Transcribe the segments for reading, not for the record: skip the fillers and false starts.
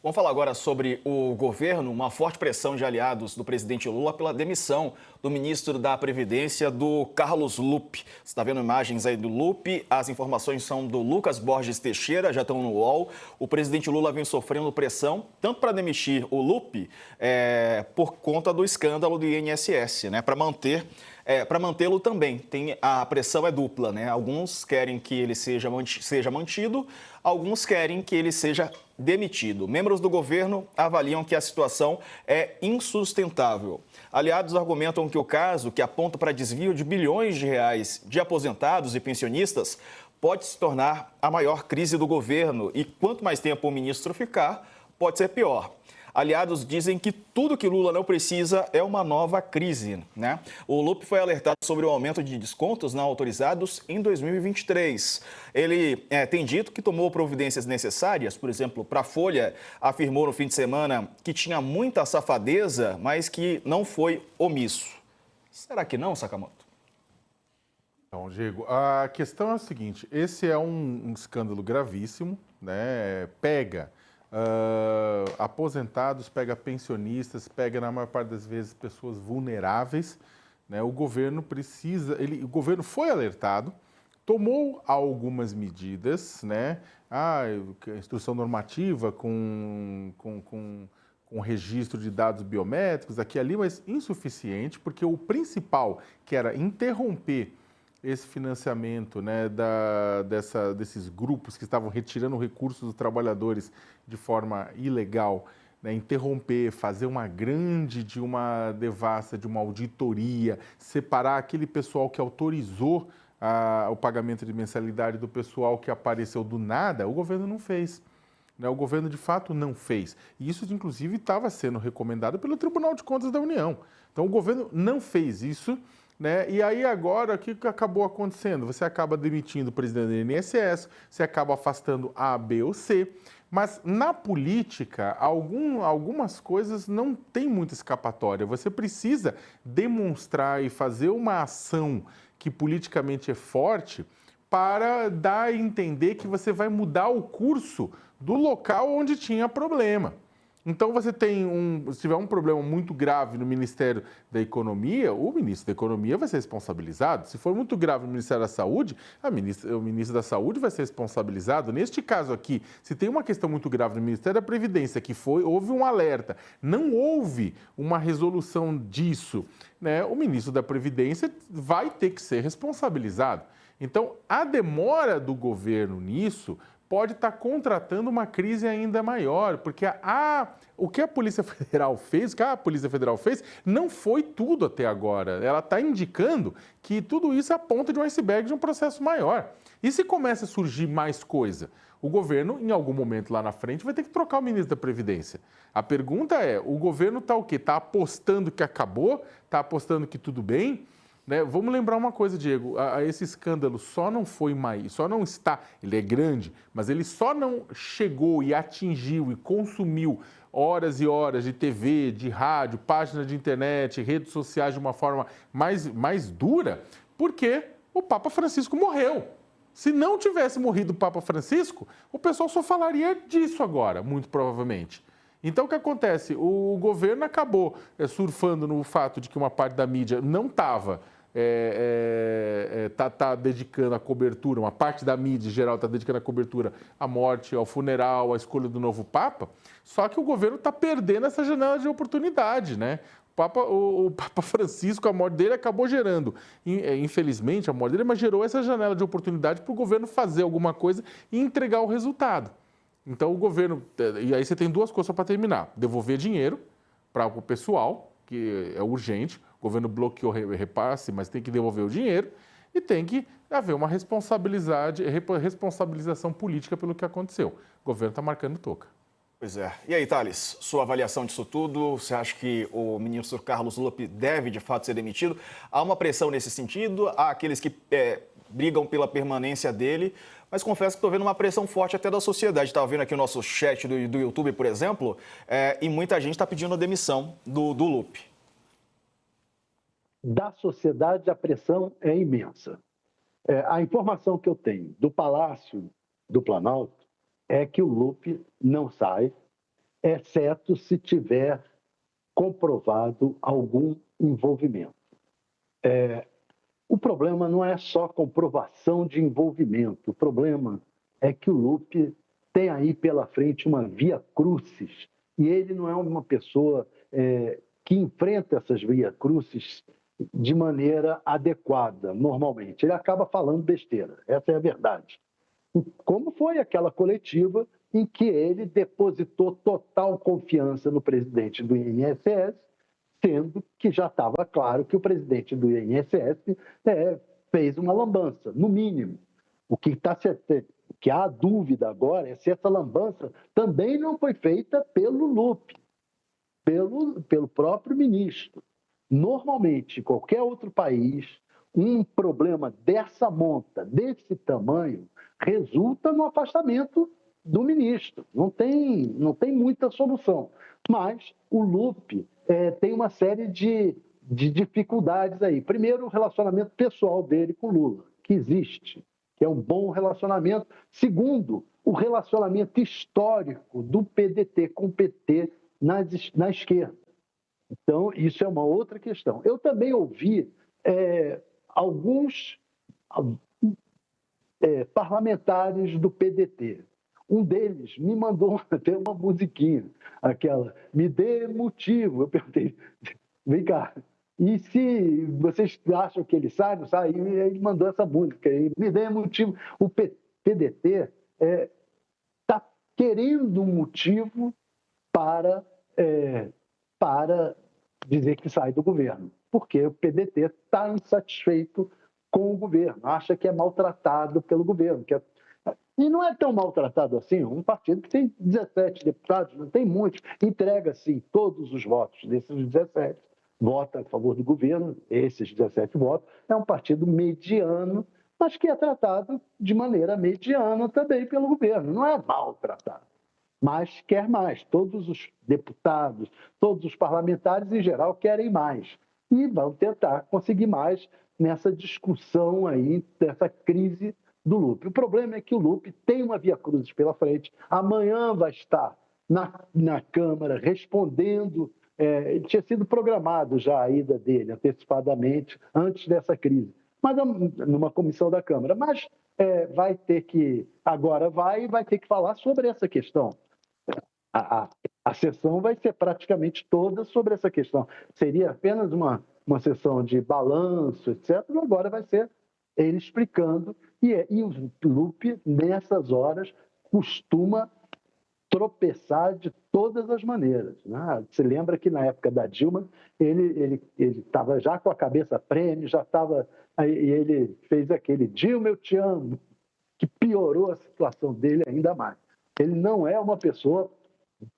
Vamos falar agora sobre o governo, uma forte pressão de aliados do presidente Lula pela demissão do ministro da Previdência, do Carlos Lupe. Você está vendo imagens aí do Lupe, as informações são do Lucas Borges Teixeira, já estão no UOL. O presidente Lula vem sofrendo pressão, tanto para demitir o Lupe, por conta do escândalo do INSS, né, para mantê-lo também. A pressão é dupla, né? Alguns querem que ele seja mantido, alguns querem que ele seja demitido. Membros do governo avaliam que a situação é insustentável. Aliados argumentam que o caso, que aponta para desvio de bilhões de reais de aposentados e pensionistas, pode se tornar a maior crise do governo e quanto mais tempo o ministro ficar, pode ser pior. Aliados dizem que tudo que Lula não precisa é uma nova crise, né? O Lupe foi alertado sobre o aumento de descontos não autorizados em 2023. Ele tem dito que tomou providências necessárias, por exemplo, para a Folha, afirmou no fim de semana que tinha muita safadeza, mas que não foi omisso. Será que não, Sakamoto? Então, Diego, a questão é a seguinte, esse é um escândalo gravíssimo, né? Pega aposentados, pega pensionistas, pega, na maior parte das vezes, pessoas vulneráveis, né? O governo o governo foi alertado, tomou algumas medidas, né? Instrução normativa com registro de dados biométricos, aqui e ali, mas insuficiente, porque o principal, que era interromper esse financiamento, né, desses grupos que estavam retirando recursos dos trabalhadores de forma ilegal, né, interromper, fazer uma devassa de uma auditoria, separar aquele pessoal que autorizou o pagamento de mensalidade do pessoal que apareceu do nada, o governo não fez. O governo, de fato, não fez. E isso, inclusive, estava sendo recomendado pelo Tribunal de Contas da União. Então, o governo não fez isso, né? E aí, agora, o que acabou acontecendo? Você acaba demitindo o presidente do INSS, você acaba afastando A, B ou C, mas, na política, algumas coisas não tem muita escapatória. Você precisa demonstrar e fazer uma ação que politicamente é forte para dar a entender que você vai mudar o curso do local onde tinha problema. Então, se tiver um problema muito grave no Ministério da Economia, o ministro da Economia vai ser responsabilizado. Se for muito grave no Ministério da Saúde, o ministro da Saúde vai ser responsabilizado. Neste caso aqui, se tem uma questão muito grave no Ministério da Previdência, houve um alerta, não houve uma resolução disso, né? O ministro da Previdência vai ter que ser responsabilizado. Então, a demora do governo nisso pode estar contratando uma crise ainda maior, porque o que a Polícia Federal fez, não foi tudo até agora. Ela está indicando que tudo isso é a ponta de um iceberg de um processo maior. E se começa a surgir mais coisa? O governo, em algum momento lá na frente, vai ter que trocar o ministro da Previdência. A pergunta é, o governo está o quê? Está apostando que acabou? Está apostando que tudo bem? Né? Vamos lembrar uma coisa, Diego, esse escândalo ele é grande, mas ele só não chegou e atingiu e consumiu horas e horas de TV, de rádio, páginas de internet, redes sociais de uma forma mais dura, porque o Papa Francisco morreu. Se não tivesse morrido o Papa Francisco, o pessoal só falaria disso agora, muito provavelmente. Então, o que acontece? O governo acabou surfando no fato de que uma parte da mídia não estava dedicando a cobertura, uma parte da mídia em geral está dedicando a cobertura à morte, ao funeral, à escolha do novo Papa, só que o governo está perdendo essa janela de oportunidade, né? O Papa Francisco, a morte dele acabou gerando, infelizmente, a morte dele, mas gerou essa janela de oportunidade para o governo fazer alguma coisa e entregar o resultado. Então, o governo... E aí você tem duas coisas para terminar. Devolver dinheiro para o pessoal, que é urgente. O governo bloqueou o repasse, mas tem que devolver o dinheiro. E tem que haver uma responsabilização política pelo que aconteceu. O governo está marcando toca. Pois é. E aí, Thales, sua avaliação disso tudo? Você acha que o ministro Carlos Lupe deve, de fato, ser demitido? Há uma pressão nesse sentido? Há aqueles que brigam pela permanência dele, mas confesso que estou vendo uma pressão forte até da sociedade. Estava vendo aqui o nosso chat do YouTube, por exemplo, e muita gente está pedindo a demissão do Lupe. Da sociedade, a pressão é imensa. A informação que eu tenho do Palácio do Planalto é que o Lupe não sai, exceto se tiver comprovado algum envolvimento. O problema não é só comprovação de envolvimento, o problema é que o Lupi tem aí pela frente uma via crucis, e ele não é uma pessoa que enfrenta essas via crucis de maneira adequada, normalmente. Ele acaba falando besteira, essa é a verdade. Como foi aquela coletiva em que ele depositou total confiança no presidente do INSS, sendo que já estava claro que o presidente do INSS fez uma lambança, no mínimo. O que há dúvida agora é se essa lambança também não foi feita pelo Lupi, pelo próprio ministro. Normalmente, em qualquer outro país, um problema dessa monta, desse tamanho, resulta no afastamento do ministro. Não tem muita solução. Mas o Lupi tem uma série de dificuldades aí. Primeiro, o relacionamento pessoal dele com Lula, que existe, que é um bom relacionamento. Segundo, o relacionamento histórico do PDT com o PT na esquerda. Então, isso é uma outra questão. Eu também ouvi alguns parlamentares do PDT. Um deles me mandou até uma musiquinha, aquela, me dê motivo. Eu perguntei, vem cá, e se vocês acham que ele sai, não sai? E ele mandou essa música aí, me dê motivo. O PDT está querendo um motivo para dizer que sai do governo, porque o PDT está insatisfeito com o governo, acha que é maltratado pelo governo. E não é tão maltratado assim, um partido que tem 17 deputados, não tem muitos, entrega, sim, todos os votos desses 17, vota a favor do governo, esses 17 votos, é um partido mediano, mas que é tratado de maneira mediana também pelo governo, não é maltratado. Mas quer mais. Todos os deputados, todos os parlamentares, em geral, querem mais. E vão tentar conseguir mais nessa discussão aí, dessa crise do Lupi. O problema é que o Lupi tem uma via crucis pela frente. Amanhã vai estar na Câmara respondendo. Ele tinha sido programado já a ida dele antecipadamente, antes dessa crise, mas numa comissão da Câmara. Mas vai ter que, agora vai ter que falar sobre essa questão. A sessão vai ser praticamente toda sobre essa questão. Seria apenas uma sessão de balanço, etc. Agora vai ser ele explicando. E o Lupi, nessas horas, costuma tropeçar de todas as maneiras. Né? Você lembra que na época da Dilma, ele estava já com a cabeça prêmio, já estava... E ele fez aquele Dilma, eu te amo, que piorou a situação dele ainda mais. Ele não é uma pessoa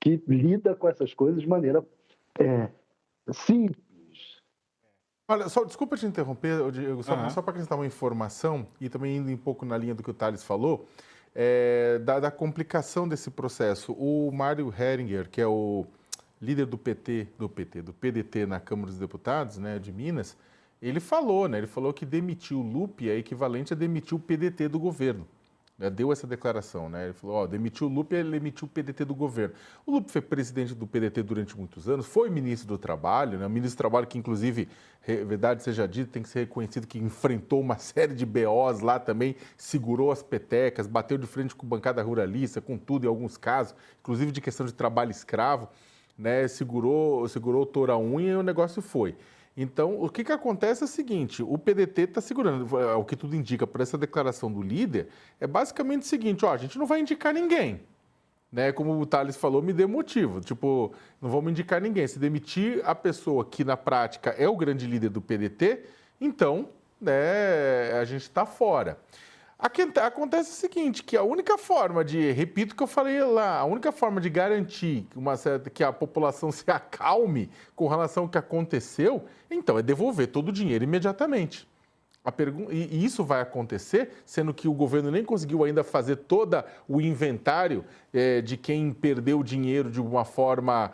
que lida com essas coisas de maneira simples. Olha, só desculpa te interromper, Diego, só para acrescentar uma informação e também indo um pouco na linha do que o Thales falou, da complicação desse processo. O Mário Heringer, que é o líder do PDT na Câmara dos Deputados, né, de Minas, ele falou, né, que demitir o Lupi é equivalente a demitir o PDT do governo. Deu essa declaração, né? Ele falou, demitiu o Lupi, ele demitiu o PDT do governo. O Lupi foi presidente do PDT durante muitos anos, foi ministro do Trabalho, né? O ministro do Trabalho que, inclusive, verdade seja dita, tem que ser reconhecido que enfrentou uma série de BOs lá também, segurou as petecas, bateu de frente com bancada ruralista, com tudo em alguns casos, inclusive de questão de trabalho escravo, né? Segurou o touro à unha e o negócio foi. Então, o que acontece é o seguinte, o PDT está segurando, o que tudo indica por essa declaração do líder, é basicamente o seguinte, a gente não vai indicar ninguém, né? Como o Thales falou, me dê motivo, não vamos indicar ninguém. Se demitir a pessoa que na prática é o grande líder do PDT, então, né, a gente está fora. Acontece o seguinte, que a única forma repito o que eu falei lá, a única forma de garantir que a população se acalme com relação ao que aconteceu, então é devolver todo o dinheiro imediatamente. E isso vai acontecer, sendo que o governo nem conseguiu ainda fazer todo o inventário de quem perdeu o dinheiro de uma forma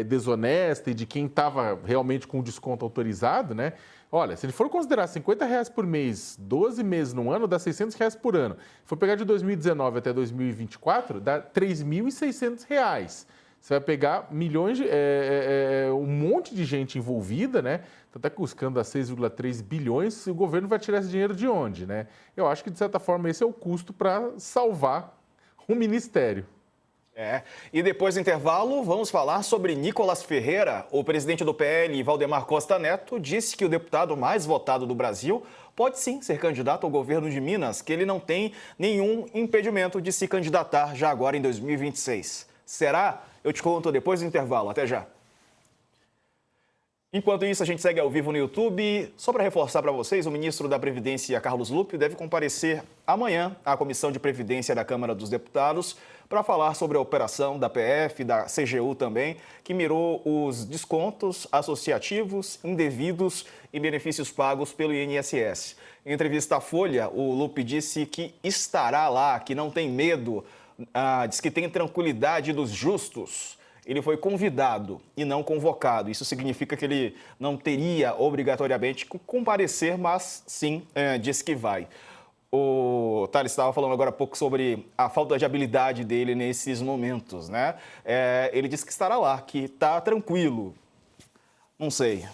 desonesta e de quem estava realmente com o desconto autorizado, né? Olha, se ele for considerar R$50 por mês, 12 meses no ano, dá R$600 por ano. Se for pegar de 2019 até 2024, dá R$3.600. Você vai pegar milhões, um monte de gente envolvida, né? Até cuscando a 6,3 bilhões, o governo vai tirar esse dinheiro de onde, né? Eu acho que, de certa forma, esse é o custo para salvar o ministério. E depois do intervalo, vamos falar sobre Nicolas Ferreira. O presidente do PL, Valdemar Costa Neto, disse que o deputado mais votado do Brasil pode sim ser candidato ao governo de Minas, que ele não tem nenhum impedimento de se candidatar já agora em 2026. Será? Eu te conto depois do intervalo. Até já. Enquanto isso, a gente segue ao vivo no YouTube. Só para reforçar para vocês, o ministro da Previdência, Carlos Lupe, deve comparecer amanhã à Comissão de Previdência da Câmara dos Deputados para falar sobre a operação da PF, da CGU também, que mirou os descontos associativos, indevidos e benefícios pagos pelo INSS. Em entrevista à Folha, o Lupe disse que estará lá, que não tem medo, diz que tem tranquilidade dos justos. Ele foi convidado e não convocado. Isso significa que ele não teria obrigatoriamente que comparecer, mas sim diz que vai. O Thales estava falando agora há pouco sobre a falta de habilidade dele nesses momentos, né? Ele disse que estará lá, que está tranquilo. Não sei,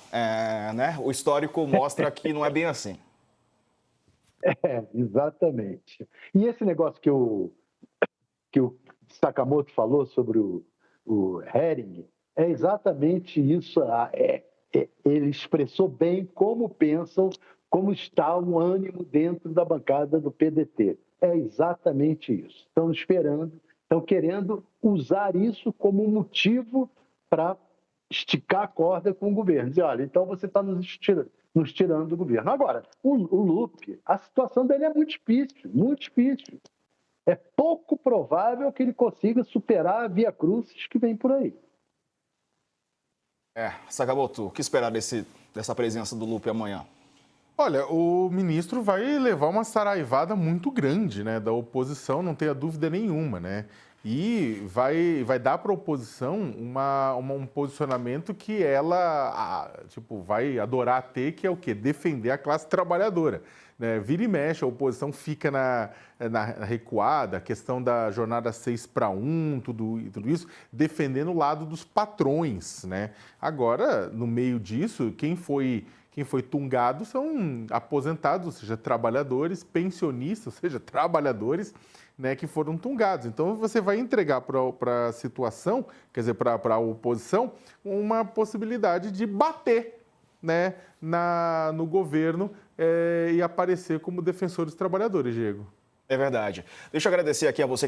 né? O histórico mostra que não é bem assim. Exatamente. E esse negócio que o Sakamoto falou sobre o Hering, é exatamente isso. Ele expressou bem como pensam, como está o ânimo dentro da bancada do PDT. É exatamente isso. Estão esperando, estão querendo usar isso como motivo para esticar a corda com o governo. Dizer, olha, então você está nos tirando do governo. Agora, o Lupe, a situação dele é muito difícil, muito difícil. É pouco provável que ele consiga superar a Via Crucis que vem por aí. Sakamoto, o que esperar dessa presença do Lupe amanhã? Olha, o ministro vai levar uma saraivada muito grande, né, da oposição, não tenha dúvida nenhuma, né? E vai dar para a oposição um posicionamento que ela vai adorar ter, que é o quê? Defender a classe trabalhadora. Né? Vira e mexe, a oposição fica na recuada, a questão da jornada 6-1, tudo isso, defendendo o lado dos patrões. Né? Agora, no meio disso, quem foi tungado são aposentados, ou seja, trabalhadores, pensionistas, ou seja, trabalhadores, né, que foram tungados. Então, você vai entregar para a situação, quer dizer, para a oposição, uma possibilidade de bater, né, no governo e aparecer como defensores trabalhadores, Diego. É verdade. Deixa eu agradecer aqui a você que